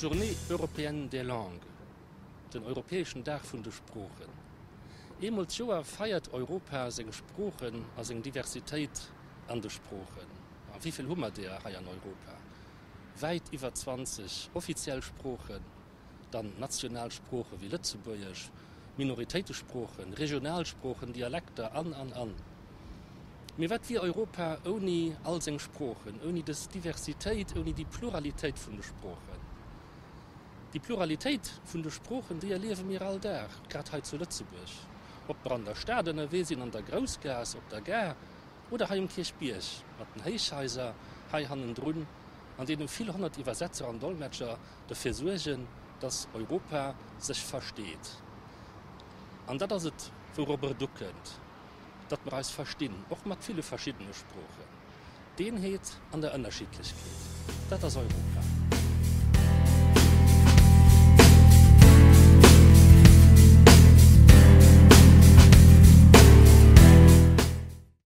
Journée européenne des langues, den europäischen Tag vun de Sprachen. Emol Joer feiert Europa seg Sprachen as eng Diversität an de Sprachen. Wieviel Hummer der ha an Europa? Weit iwwer 20 offiziell Sprachen, dann Nationalsprache wie Lützeburgisch, Minoritätssprachen, Regionalsprachen, Dialekte an. Mir wat wie Europa oni all seg Sprachen, oni des Diversität, oni die Pluralität vun de Sprachen. Die Pluralität vun de Sprachen, die erleben mir all der, grad zu Lützeburg. Ob an der Stadene, Wesinn an der Großgas, ob der Gär oder hai im Kirchbierch, mat den Heichheiser, hai hannen drun, an denen viele hundert Übersetzer und Dolmetscher dafür sorgen, dass Europa sich versteht. Und das ist es, worüber du könnt, dass wir es verstehen, auch mit vielen verschiedenen Sprachen. Den hat an der Unterschiedlichkeit. Das ist Europa.